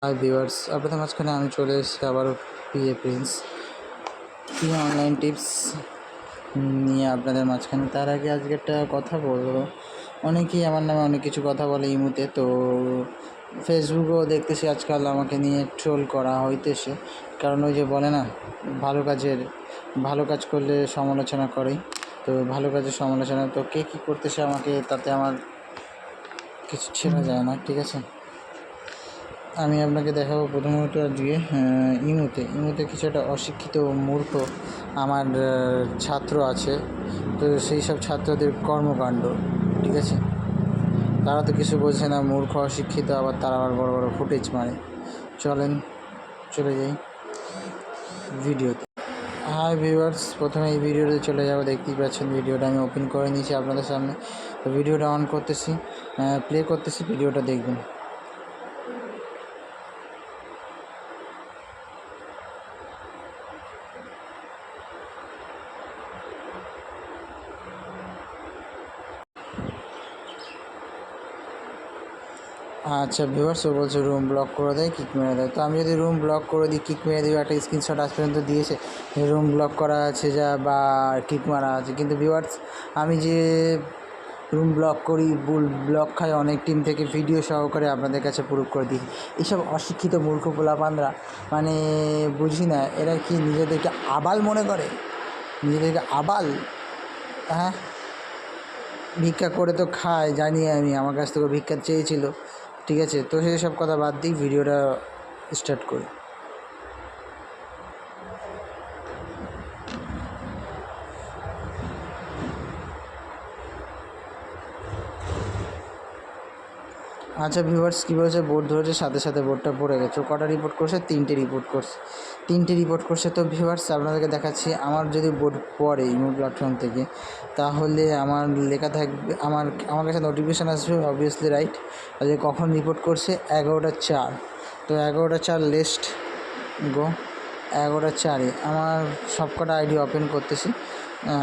Hi viewers, আপনাদের মাঝখানে আমি চলে এসেছি আবারও পিএ প্রিন্স অনলাইন টিপস নিয়ে আপনাদের মাঝখানে। তার আগে আজকে একটা কথা বলবো। অনেকেই আমার নামে অনেক কিছু কথা বলে ইমুতে, তো ফেসবুকেও দেখতেছি আজকাল আমাকে নিয়ে ট্রোল করা হইতেছে। কারণ ওই যে বলে না, ভালো কাজ করলে সমালোচনা করেই, তো ভালো কাজের সমালোচনা তো কে কী করতেছে আমাকে, তাতে আমার কিছু ছেড়া যায় না। ঠিক আছে, আমি আপনাকে দেখাবো প্রথমত আজকে ইমুতে কিছু একটা অশিক্ষিত মূর্খ আমার ছাত্র আছে। তো সেই সব ছাত্রদের কর্মকাণ্ড, ঠিক আছে, তারা তো কিছু বোঝে না, মূর্খ অশিক্ষিত, আবার তারা আবার বড় বড় ফুটেজ মারে। চলে যাই ভিডিওতে। হাই ভিউয়ার্স, প্রথমে এই ভিডিওতে চলে যাবো। দেখতেই পাচ্ছেন ভিডিওটা আমি ওপেন করে নিয়েছি আপনাদের সামনে। তো ভিডিওটা অন করতেছি, প্লে করতেছি, ভিডিওটা দেখবেন। আচ্ছা ভিউয়ার্স, ও বলছে রুম ব্লক করে দেয়, কিক মেরে দেয়। তো আমি যদি রুম ব্লক করে দিই, কিক মেরে দিই, একটা স্ক্রিনশট আজ পর্যন্ত দিয়েছে রুম ব্লক করা আছে যা বা কিক মারা আছে। কিন্তু ভিউয়ার্স, আমি যে রুম ব্লক করি, ব্লক খাই অনেক টিম থেকে ভিডিও সহকারে আপনাদের কাছে প্রুফ করে দিই। এইসব অশিক্ষিত মূর্খ পোলাপানরা, মানে বুঝি না, এরা কি নিজেদেরকে আবাল মনে করে? নিজেদেরকে আবাল? হ্যাঁ, ভিক্ষা করে তো খায় জানি আমি, আমার কাছ থেকে ভিক্ষা চেয়েছিল। ঠিক আছে, তো সেই সব কথা বাদ দিই, ভিডিওটা স্টার্ট করি। আচ্ছা ভিউয়ার্স, কী বলেছে, বোর্ড ধরেছে, সাথে সাথে বোর্ডটা পড়ে গেছে। কটা রিপোর্ট করছে? তিনটে রিপোর্ট করছে। তো ভিউয়ার্স, আপনাদেরকে দেখাচ্ছি, আমার যদি বোর্ড পড়ে ইমো প্ল্যাটফর্ম থেকে, তাহলে আমার লেখা থাকবে, আমার কাছে নোটিফিকেশান আসবে, অবভিয়াসলি রাইট। আর যে কখন রিপোর্ট করছে, 11টা 4। তো 11টা 4 লেস্ট গো। 11টা 4-এ আমার সবকটা আইডি ওপেন করতেছি।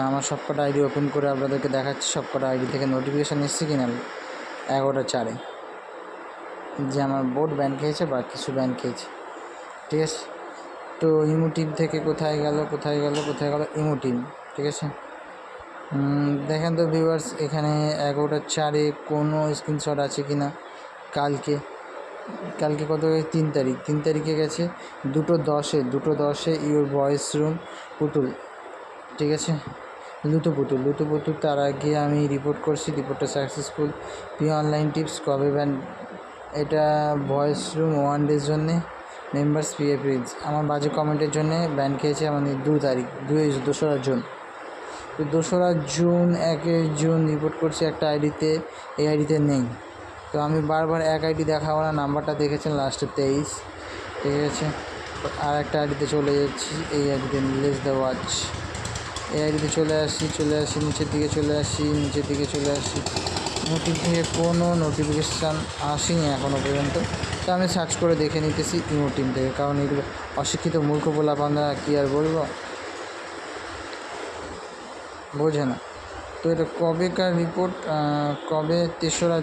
আমার সবকটা আইডি ওপেন করে আপনাদেরকে দেখাচ্ছি সবকটা আইডি থেকে নোটিফিকেশান এসছে কিনা। 11টা 4-এ যে আমার বোর্ড ব্যান খেয়েছে বা কিছু ব্যান খেয়েছে। ঠিক আছে, তো ইমো টিম থেকে কোথায় গেল ইমো টিম। ঠিক আছে, দেখেন তো ভিউয়ার্স, এখানে 11টা 4-এ কোনো স্ক্রিনশট আছে কি না। কালকে কত, 3 তারিখ, 3 তারিখে গেছে 2:10-এ ইউর ভয়েস রুম পুতুল। ঠিক আছে, লুতু পুতুল। তার আগে আমি রিপোর্ট করছি, রিপোর্টটা সাকসেসফুল। অনলাইন টিপস কবে ব্যান? এটা ভয়েস রুম 1 ডের জন্যে মেম্বার্স পিএ প্রিন্স আমার বাজে কমেন্টের জন্যে ব্যান খেয়েছে। আমাদের 2রা জুন। তো 2রা জুন 1 জুন রিপোর্ট করছি একটা আইডিতে, এই আইডিতে নেই। তো আমি বারবার এক আইডি দেখাবো না, নাম্বারটা দেখেছেন লাস্টে 23। ঠিক আছে, আর একটা আইডিতে চলে যাচ্ছি, এই আইডিতে লেস দ্য ওয়াচ। এই আইডিতে চলে আসি, নিচের দিকে চলে আসি। নোটিফ থেকে কোনো নোটিফিকেশান আসেনি এখনও পর্যন্ত। তো আমি সার্চ করে দেখে নিতেছি ইমো টিম থেকে, কারণ এগুলো অশিক্ষিত মূর্খ পোলাপানরা, কী আর বলবো, বোঝে না। তো এটা কবেকার রিপোর্ট? কবে? 3রা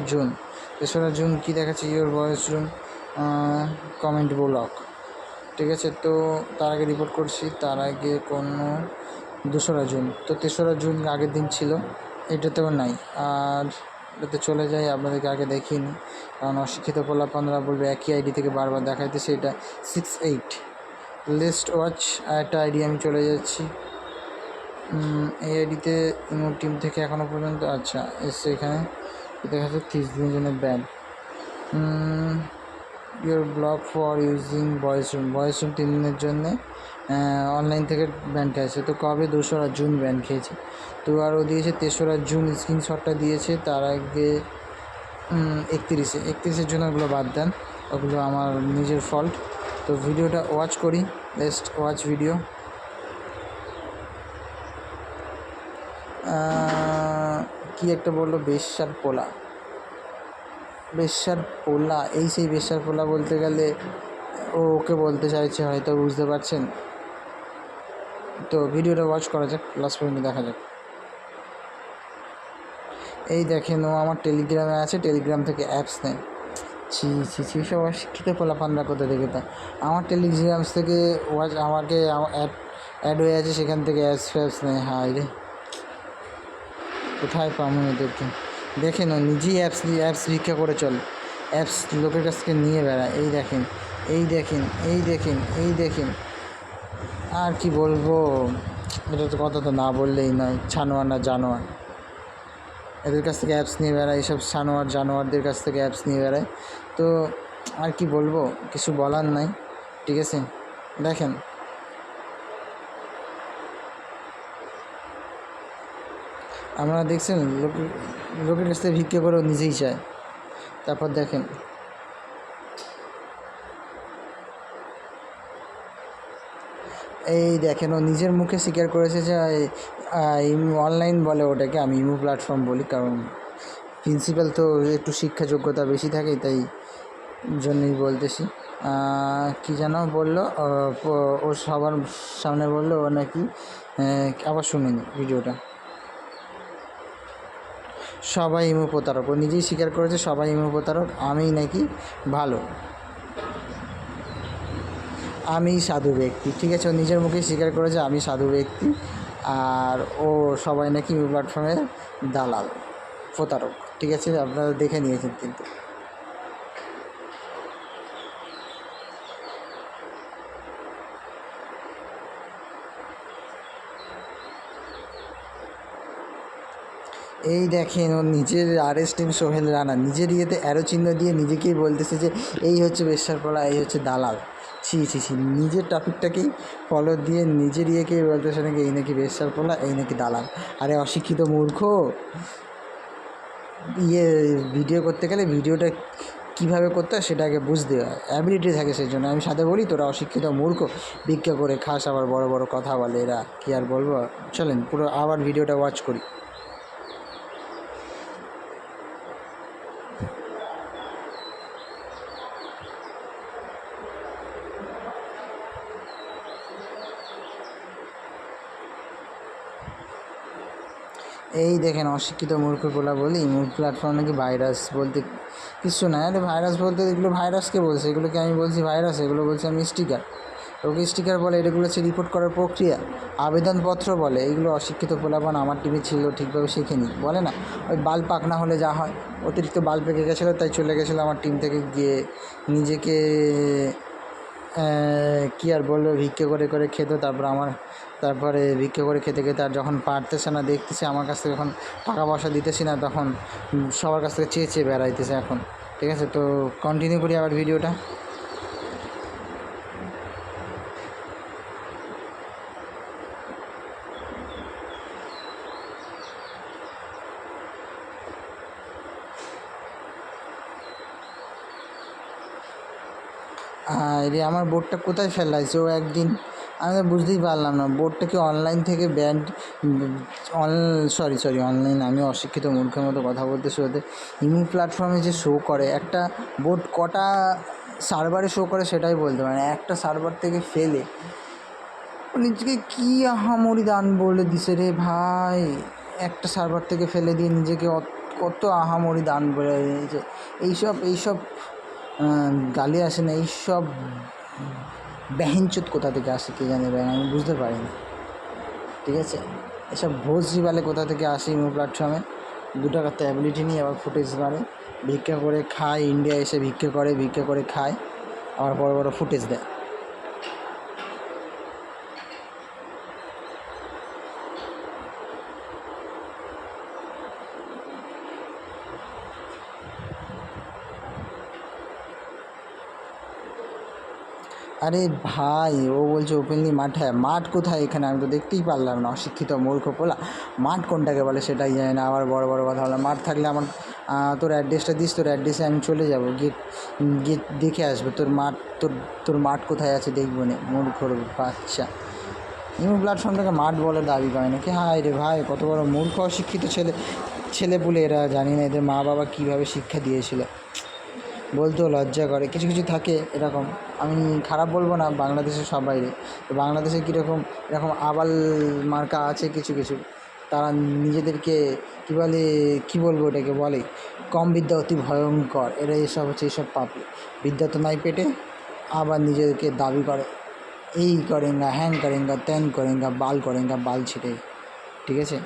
জুন কী দেখাচ্ছে? Your voice room comment block. ঠিক আছে, তো তার আগে রিপোর্ট করছি, তার আগে কোনো 2রা জুন। তো 3রা জুন আগের দিন ছিল, এটাতেও নাই। আর এটাতে চলে যাই, আপনাদেরকে আগে দেখিনি, কারণ অশিক্ষিত পোলাপানরা বলবে একই আইডি থেকে বারবার দেখাইতেছে। এটা 6-8 লিস্ট ওয়াচ। আর একটা আইডি আমি চলে যাচ্ছি, এই আইডিতে ইমো টিম থেকে এখনও পর্যন্ত আচ্ছা এসছে, এখানে দেখা যাচ্ছে 30 দিনের জন্য ban. Your block for using voice room 3 দিনের জন্যে অনলাইন থেকে ব্যান খেয়েছে। তো কবে? 2রা জুন ব্যান খেয়েছে। তো আরও দিয়েছে 3রা জুন, স্ক্রিনশটটা দিয়েছে। তার আগে 31-এর জন্য ওগুলো বাদ দেন, ওগুলো আমার নিজের ফল্ট। তো ভিডিওটা ওয়াচ করি, লেটস ওয়াচ ভিডিও। কি একটা বললো, বেশ্যার পোলা, এই সেই বেশ্যার পোলা বলতে গেলে ওকে বলতে চাইছে, হয়তো বুঝতে পারছেন। তো ভিডিওটা ওয়াচ করা যাক, লাস্ট পর্যন্ত দেখা যাক। এই দেখেন, ও আমার টেলিগ্রামে আছে, টেলিগ্রাম থেকে অ্যাপস নেয়। ছি ছি ছি, সব অশিক্ষিত পোলাপানরা কোথা থেকে তা আমার টেলিগ্রামস থেকে ওয়াচ আমাকে অ্যাড অ্যাড হয়ে আছে, সেখান থেকে অ্যাপস ফ্যাপস নেই। হায় রে, কোথায় পাবো এদেরকে? দেখেন ও নিজেই অ্যাপস ভিক্ষা করে চলে, অ্যাপস লোকের কাছ থেকে নিয়ে বেড়ায়। এই দেখেন, এই দেখেন, এই দেখেন, এই দেখেন, আর কি বলবো? এটা তো কথা তো না বললেই নয়, ছানোয়ার না জানোয়ার, এদের কাছ থেকে অ্যাপস নিয়ে বেড়ায়, এইসব ছানোয়ার জানোয়ারদের কাছ থেকে অ্যাপস নিয়ে বেড়ায়। তো আর কি বলবো, কিছু বলার নাই। ঠিক আছে, দেখেন আমরা দেখছেন লোকের কাছ থেকে ভিক্ষা করেও নিজেই চায়। তারপর দেখেন এই দেখেন, ও নিজের মুখে স্বীকার করেছে যে অনলাইন বলে ওটাকে, আমি ইমো প্ল্যাটফর্ম বলি, কারণ প্রিন্সিপাল তো একটু শিক্ষা যোগ্যতা বেশি থাকে, তাই জন্যই বলতেছি। কী যেন বললো, ও সবার সামনে বললো ও নাকি, আবার শুনিনি ভিডিওটা, সবাই ইমো প্রতারক, ও নিজেই স্বীকার করেছে সবাই ইমো প্রতারক, আমিই নাকি ভালো, আমি সাধু ব্যক্তি। ঠিক আছে, ও নিজের মুখেই স্বীকার করেছে আমি সাধু ব্যক্তি, আর ও সবাই নাকি ইমো প্ল্যাটফর্মে দালাল, প্রতারক। ঠিক আছে, আপনারা দেখে নিয়েছেন কিন্তু। এই দেখেন, ও নিজের টিম সোহেল রানা নিজের ইয়েতে অ্যারো চিহ্ন দিয়ে নিজেকেই বলতেছে যে এই হচ্ছে বেশ্যারপাড়া, এই হচ্ছে দালাল। ছি ছি ছি, নিজের টপিকটাকেই ফলো দিয়ে নিজের ইয়েকেই বলতেছে নাকি এই নাকি বেশ্যারপাড়া, এই নাকি দালাল। আরে অশিক্ষিত মূর্খ, ভিডিও করতে গেলে ভিডিওটা কীভাবে করতে হয় সেটা আগে বুঝতে হয়, অ্যাবিলিটি থাকে, সেই জন্য আমি সাথে বলি তোরা অশিক্ষিত মূর্খ, ভিক্ষা করে খাস, আবার বড় বড় কথা বলে এরা, কী আর বলবো। চলেন পুরো আবার ভিডিওটা ওয়াচ করি। এই দেখেন, অশিক্ষিত মূর্খগুলা বলি মূল প্ল্যাটফর্ম নাকি ভাইরাস বলতে কিছু না। আরে ভাইরাস বলতে এগুলো ভাইরাসকে বলছে, এগুলোকে আমি বলছি ভাইরাস, এগুলো বলছি আমি স্টিকার। ওকে স্টিকার বলে, এগুলো হচ্ছে রিপোর্ট করার প্রক্রিয়া, আবেদনপত্র বলে। এগুলো অশিক্ষিত পোলাপান আমার টিমে ছিল, ঠিকভাবে শেখেনি বলে না, ওই বাল পাকনা হলে যা হয়, অতিরিক্ত বাল পেকে গেছিলো তাই চলে গেছিলো আমার টিম থেকে, গিয়ে নিজেকে কী আর বলবো, ভিক্ষে করে করে খেত। তারপরে ভিক্ষে করে খেতে খেতে আর যখন পারতেছে না, দেখতেছে আমার কাছ থেকে যখন টাকা পয়সা দিতেছি না, তখন সবার কাছ থেকে চেয়ে চেয়ে বেড়াইতেছে এখন। ঠিক আছে, তো কন্টিনিউ করি আবার ভিডিওটা। রে, আমার বোর্ডটা কোথায় ফেলাইছে ও একদিন, আমি তো বুঝতেই পারলাম না। বোর্ডটা কি অনলাইন থেকে ব্যান্ড, সরি অনলাইন, আমি অশিক্ষিত মূর্খের মতো কথা বলতেছি। ওদের ইমো প্ল্যাটফর্মে যে শো করে একটা বোর্ড, কটা সার্ভারে শো করে সেটাই বলতে পারে না। একটা সার্ভার থেকে ফেলে নিজেকে কী আহামরি দান বলে দিছে রে ভাই, একটা সার্ভার থেকে ফেলে দিয়ে নিজেকে কত আহামরি দান বলে দিয়েছে। এইসব গালি আসে না, এইসব ব্যাহিনচোদ কোথা থেকে আসে কে জানে ভাই, আমি বুঝতে পারি না। ঠিক আছে, এসব ভোজরি বালে কোথা থেকে আসে ইমো প্ল্যাটফর্মে, 2 টাকার তো অ্যাবিলিটি নিয়ে আবার ফুটেজ বাড়ে, ভিক্ষা করে খায়, ইন্ডিয়া এসে ভিক্ষা করে খায়, আবার বড় বড় ফুটেজ দেয়। আরে ভাই, ও বলছে ওপেনলি মাঠ, হ্যাঁ মাঠ কোথায় এখানে, আমি তো দেখতেই পারলাম না, অশিক্ষিত মূর্খ পোলা, মাঠ কোনটাকে বলে সেটাই জানি না, আবার বড় বড় কথা বলে। মাঠ থাকলে আমার তোর অ্যাড্রেসটা দিস, তোর অ্যাড্রেসে আমি চলে যাব, গিয়ে গিয়ে দেখে আসবো তোর মাঠ, তোর মাঠ কোথায় আছে দেখবো না, মূর্খর বাচ্চা। ইমো প্ল্যাটফর্মটাকে মাঠ বলে দাবি করে নাকি? হায় রে ভাই, কত বড় মূর্খ অশিক্ষিত ছেলে বলে এরা, জানি না এদের মা বাবা কীভাবে শিক্ষা দিয়েছিল, বলতেও লজ্জা করে। কিছু কিছু থাকে এরকম, আমি খারাপ বলবো না, বাংলাদেশের সবাই, তো বাংলাদেশে কীরকম এরকম আবাল মার্কা আছে কিছু কিছু, তারা নিজেদেরকে কী বলে, কী বলবো ওটাকে বলে, কম বিদ্যা অতি ভয়ঙ্কর, এরা এসব হচ্ছে এইসব পাপি। বিদ্যা তো নাই পেটে, আবার নিজেদেরকে দাবি করে এই করেঙ্গা, হ্যাং করেঙ্গা, ত্যান করেঙ্গা, বাল ছিটে। ঠিক আছে,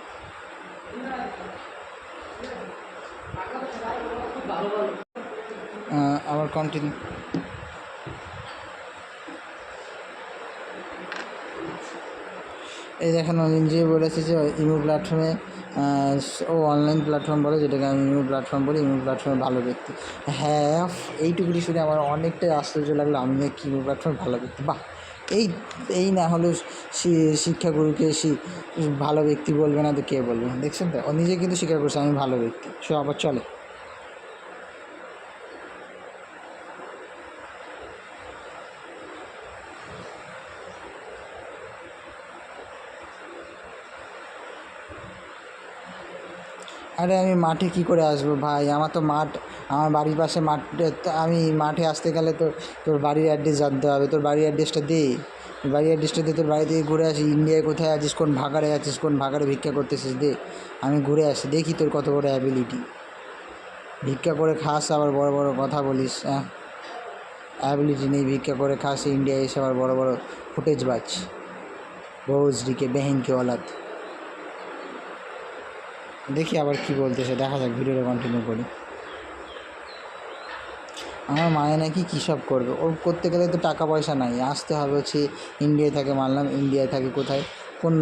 আবার কন্টিনিউ। এই দেখেন ও নিজে বলেছে যে ইমো প্ল্যাটফর্মে, ও অনলাইন প্ল্যাটফর্ম বলে, যেটাকে আমি ইমো প্ল্যাটফর্ম বলি, ইমো প্ল্যাটফর্মে ভালো ব্যক্তি। হ্যাঁ, এইটুকুনি শুনে আমার অনেকটাই আশ্চর্য লাগলো, আমি কি ইমো প্ল্যাটফর্মে ভালো ব্যক্তি? বাহ, এই এই না হলেও শিক্ষাগুরুকে ভালো ব্যক্তি বলবে না তো কে বলবে? দেখছেন তো, ও নিজে কিন্তু স্বীকার করছে আমি ভালো ব্যক্তি, সে আবার চলে। আরে আমি মাঠে কী করে আসবো ভাই? আমার তো মাঠ, আমার বাড়ির পাশে মাঠে, আমি মাঠে আসতে গেলে তো তোর বাড়ির অ্যাড্রেস জানতে হবে। তোর বাড়ির অ্যাড্রেসটা দে, বাড়ির অ্যাড্রেসটা দিয়ে তোর বাড়ি থেকে ঘুরে আসি। ইন্ডিয়ায় কোথায় আছিস, কোন ভাগাড়ে আছিস, কোন ভাগাড়ে ভিক্ষা করতেছিস, দে আমি ঘুরে আসি, দেখি তোর কত বড় অ্যাবিলিটি। ভিক্ষা করে খাস আবার বড় বড় কথা বলিস? হ্যাঁ, অ্যাবিলিটি নেই, ভিক্ষা করে খাস, ইন্ডিয়ায় এসে আবার বড় বড় ফুটেজ বাজ, ভোজরিকে বেহেনকে ওলাদ। দেখি আবার কি বলতেছে, দেখা যাক, ভিডিওটা কন্টিনিউ করি। আমার মায়ে নাকি কী সব করবে, ওর করতে গেলে তো টাকা পয়সা নাই, আসতে হবে হচ্ছে ইন্ডিয়ায় থাকে, মানলাম ইন্ডিয়ায় থাকে কোথায়, কোন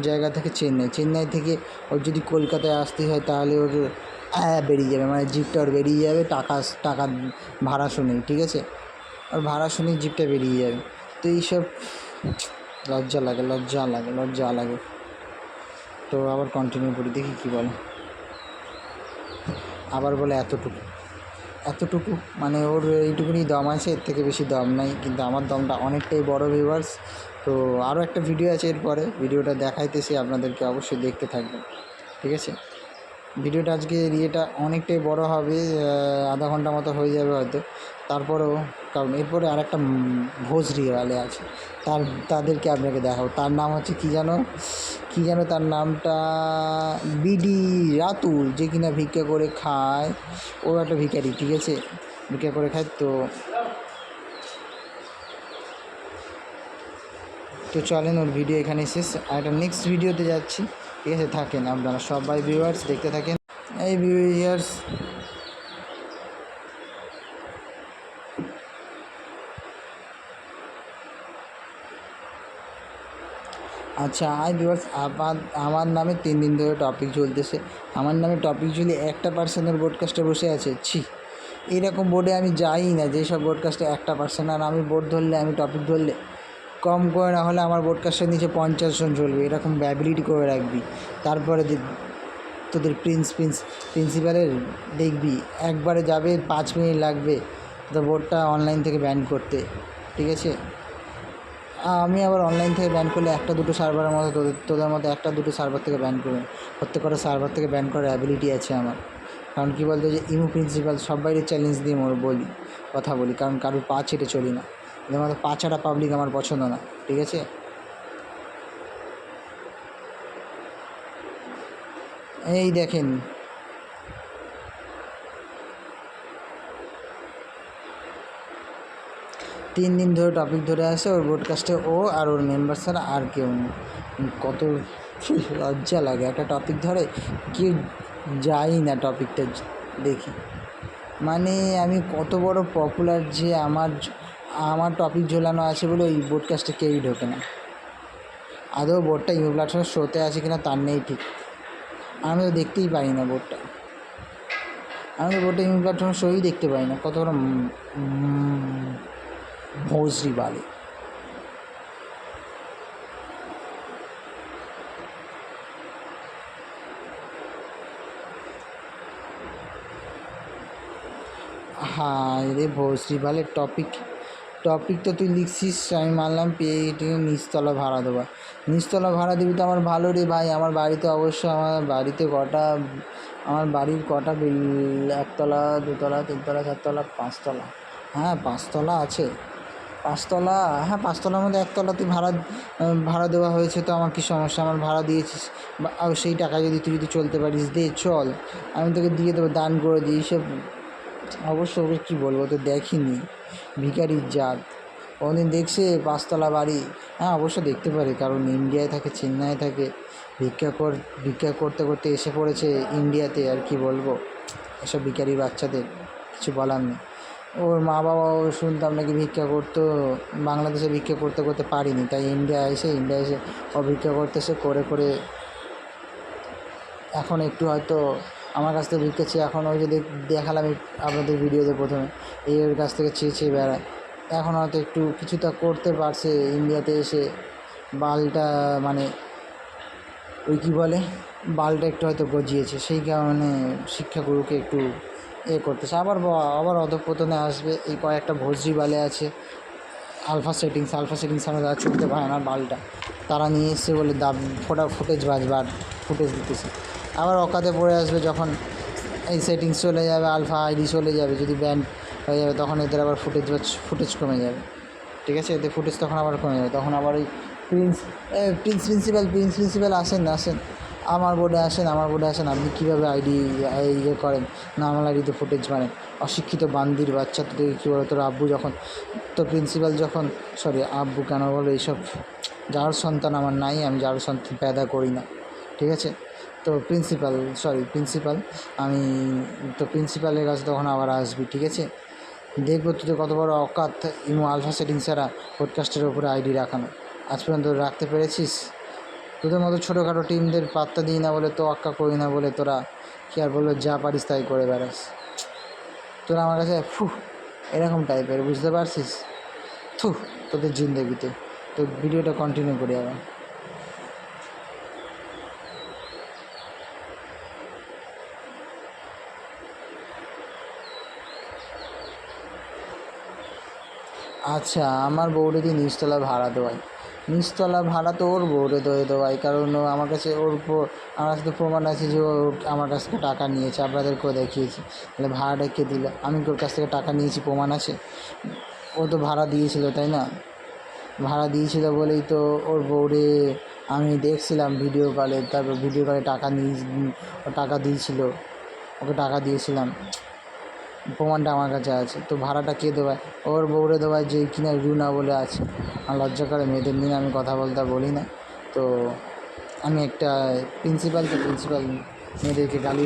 জায়গা থেকে? চেন্নাই থেকে ওর যদি কলকাতায় আসতে হয় তাহলে ওর বেরিয়ে যাবে, মানে জিপটা ওর বেরিয়ে যাবে, টাকা ভাড়া শুনেই, ঠিক আছে, ওর ভাড়া শুনেই জিপটা বেরিয়ে যাবে। তো এইসব লজ্জা লাগে। তো আবার কন্টিনিউ করি, দেখি কী বলে। আবার বলে এতটুকু মানে ওর এইটুকুনি দম আছে, এর থেকে বেশি দম নাই, কিন্তু আমার দমটা অনেকটাই বড় ভিউয়ার্স। তো আরও একটা ভিডিও আছে এরপরে, ভিডিওটা দেখাইতেছি আপনাদেরকে, অবশ্যই দেখতে থাকবেন, ঠিক আছে। ভিডিওটা আজকে ইয়েটা অনেকটাই বড় হবে, আধা ঘন্টা মতো হয়ে যাবে হয়তো, তারপরেও, কারণ এরপরে আরেকটা ভোজরিওয়ালে আছে, তাদেরকে আপনাকে দেখাবো। তার নাম হচ্ছে কী যেন তার নামটা, বিডি রাতুল, যে কিনা ভিক্ষা করে খায়, ও একটা ভিখারি, ঠিক আছে, ভিক্ষা করে খায়। তো চলেন, ওর ভিডিও এখানেই শেষ, আর একটা নেক্সট ভিডিওতে যাচ্ছি, ঠিক আছে, থাকেন আপনারা সবাই ভিউয়ার্স, দেখতে থাকেন। এই ভিউয়ার্স, আচ্ছা ভিউয়ার্স, আমার নামে 3 দিন ধরে টপিক চলতেছে, আমার নামে টপিক চলে একটা পার্সনের বোর্ডকাস্টে বসে আছে। এরকম বোর্ডে আমি যাই না, যেসব বোর্ডকাস্টে একটা পার্সন, আর আমি বোর্ড ধরলে, আমি টপিক ধরলে কম করে না হলে আমার বোর্ডকাস্টের নিচে 50 জন চলবে, এরকম অ্যাবিলিটি করে রাখবি। তারপরে তোদের প্রিন্সিপালের দেখবি একবারে যাবে 5 মিনিট লাগবে তো বোর্ডটা অনলাইন থেকে ব্যান করতে, ঠিক আছে। আমি আবার অনলাইন থেকে ব্যান করলে একটা দুটো সার্ভারের মতো তোদের মতো একটা দুটো সার্ভার থেকে ব্যান করবে, প্রত্যেকটা সার্ভার থেকে ব্যান করার অ্যাবিলিটি আছে আমার। কারণ কী বলতো, যে ইমো প্রিন্সিপাল সবাইকে চ্যালেঞ্জ দিয়ে কথা বলি, কারণ কারোর পা ছেটে চলি না, এদের মতো পা ছাড়া পাবলিক আমার পছন্দ না, ঠিক আছে। এই দেখেন, তিন দিন ধরে টপিক ধরে আসে ওর ব্রডকাস্টে, ও আর ওর মেম্বার ছাড়া আর কেউ নেই। কত লজ্জা লাগে, একটা টপিক ধরে কেউ যাই না টপিকটা দেখি, মানে আমি কত বড় পপুলার যে আমার টপিক ঝোলানো আছে বলে ওই ব্রডকাস্টে কেউই ঢোকে না। আদৌ বোর্ডটা ইউ প্ল্যাটফর্মের শোতে আছে কিনা তার নেই ঠিক, আমি তো দেখতেই পাই না বোর্ডটা, আমি তো বোর্ডটা ইউ প্ল্যাটফর্মের শোই দেখতে পাই না, কত বড় ভোজরি বালে। হ্যাঁ রে ভোজরি বালে, টপিক তো তুই লিখছিস, আমি মানলাম পেয়ে নিচতলা ভাড়া দেবা, নিচতলা ভাড়া দিবি তো আমার ভালো রে ভাই। আমার বাড়িতে অবশ্য, আমার বাড়ির কটা বিল, 1তলা 2তলা 3তলা 4তলা 5তলা, হ্যাঁ 5তলা আছে, 5 তলা, হ্যাঁ 5 তলার মধ্যে 1 তলা তুই ভাড়া দেওয়া হয়েছে, তো আমার কী সমস্যা? আমার ভাড়া দিয়েছিস বা সেই টাকা যদি তুই চলতে পারিস দে, চল, আমি তোকে দিয়ে দেবো, দান করে দিই। এইসব অবশ্য ওকে কী বলবো, তো দেখিনি, ভিখারির জাত। কোনোদিন দেখছে 5 তলা বাড়ি? হ্যাঁ অবশ্য দেখতে পারে, কারণ ইন্ডিয়ায় থাকে, চেন্নাইয়ে থাকে, ভিক্ষা করতে করতে এসে পড়েছে ইন্ডিয়াতে। আর কি বলবো এসব ভিখারি বাচ্চাদের, কিছু বলার নেই। ওর মা বাবাও শুনতাম নাকি ভিক্ষা করতো, বাংলাদেশে ভিক্ষা করতে করতে পারিনি, তাই ইন্ডিয়া এসে ও ভিক্ষা করতেছে, করে এখন একটু হয়তো আমার কাছ থেকে ভিক্ষা চেয়ে, এখন ওই যে দেখালাম আপনাদের ভিডিওতে প্রথমে, এর কাছ থেকে চেয়ে বেড়ায়। এখন হয়তো একটু কিছুটা করতে পারছে ইন্ডিয়াতে এসে, বালটা মানে ওই কী বলে, বালটা একটু হয়তো গজিয়েছে, সেই কারণে শিক্ষাগুরুকে একটু করতেছে। আবার অধঃপতনে আসবে। এই কয়েকটা ভোজরি বালে আছে, আলফা সেটিংস আমরা তারা চলতে পারে না বালটা, তারা নিয়ে এসছে বলে ফুটেজ দিতেছে। আবার অকাতে পড়ে আসবে যখন এই সেটিংস চলে যাবে, আলফা আইডি চলে যাবে, যদি ব্যান্ড হয়ে যাবে, তখন এদের আবার ফুটেজ কমে যাবে। ঠিক আছে, এতে ফুটেজ তখন আবার কমে যাবে, তখন আবার ওই প্রিন্সিপাল আসেন আমার বোর্ডে আসেন, আপনি কীভাবে আইডি করেন, নর্মাল আইডিতে ফুটেজ মারেন, অশিক্ষিত বান্দির বাচ্চা। তো কী বলো, তোর আব্বু যখন, তো প্রিন্সিপাল যখন, সরি আব্বু কেন বলো, এইসব যার সন্তান আমার নাই, আমি যার সন্তান প্যাদা করি না। ঠিক আছে, তো প্রিন্সিপাল আমি, তো প্রিন্সিপালের কাছে তখন আবার আসবি। ঠিক আছে, দেখবো তুই তো কত বড় অকাত, ইমো আলফা সেটিং ছাড়া পডকাস্টের ওপরে আইডি রাখানো, আজ পর্যন্ত রাখতে পেরেছিস? তোদের মতো ছোটোখাটো টিমদের পাত্তা দিই না বলে, তো আক্কা করি না বলে, তোরা কি আর বলবো, যা পারিস তাই করে বেড়াস। তোরা আমার কাছে এরকম টাইপের, বুঝতে পারছিস? তোদের জিন্দগিতে। তো ভিডিওটা কন্টিনিউ করি আবার। আচ্ছা, আমার বউরে দিয়ে নিচতলা ভাড়া দেওয়াই, নিচতলা ভাড়া তো ওর বউরে দেওয়াই, কারণ ও আমার কাছে, আমার কাছে তো প্রমাণ আছে যে ও আমার কাছ থেকে টাকা নিয়েছে, আপনাদেরকেও দেখিয়েছি। তাহলে ভাড়াটা কে দিল? আমি ওর কাছ থেকে টাকা নিয়েছি, প্রমাণ আছে। ও তো ভাড়া দিয়েছিল, তাই না? ভাড়া দিয়েছিল বলেই তো ওর বউরে আমি দেখছিলাম ভিডিও কলে, তারপর ভিডিও কলে টাকা দিয়েছিল, ওকে টাকা দিয়েছিলাম, প্রমাণটা আমার কাছে আছে। তো ভাড়াটা কে দেওয়ায়? ওর বউরে দেওয়ায়, যে কিনা রুনা বলে আছে। আমার লজ্জা করে, মেয়েদের নিয়ে আমি কথা বলি না। তো আমি একটা প্রিন্সিপাল মেয়েদেরকে গালি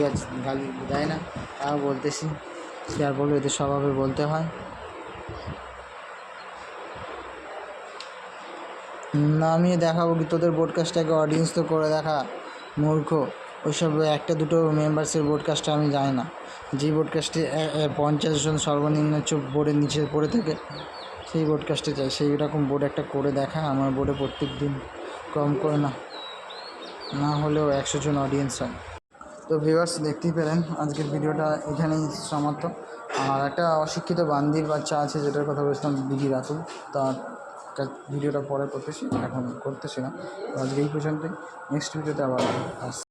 দেয় না, তাও বলতেছি, সে আর বলবো, এদের স্বভাবে বলতে হয় না। আমি দেখাবো কি তোদের ব্রডকাস্টটাকে? অডিয়েন্স তো করে দেখা, মূর্খ। ওইসব একটা দুটো মেম্বার্সের ব্রডকাস্টে আমি যাই না। যে ব্রডকাস্টে 50 জন সর্বনিম্ন বোর্ডের নিচে পড়ে থাকে, সেই ব্রডকাস্টে যাই। সেই রকম বোর্ড একটা করে দেখা। আমার বোর্ডে প্রত্যেক দিন কম করে না হলেও 100 জন অডিয়েন্স হয়। তো ভিউয়ার্স, দেখতেই পেলেন আজকের ভিডিওটা এখানেই সমাপ্ত। আর একটা অশিক্ষিত বান্দির বাচ্চা আছে, যেটার কথা বলছিলাম, বিজি রাতুল, তার ভিডিওটা পরে করতেছি, এখন করতেছি না। তো আজকে এই পর্যন্তই, নেক্সট ভিডিওতে আবার আসছি।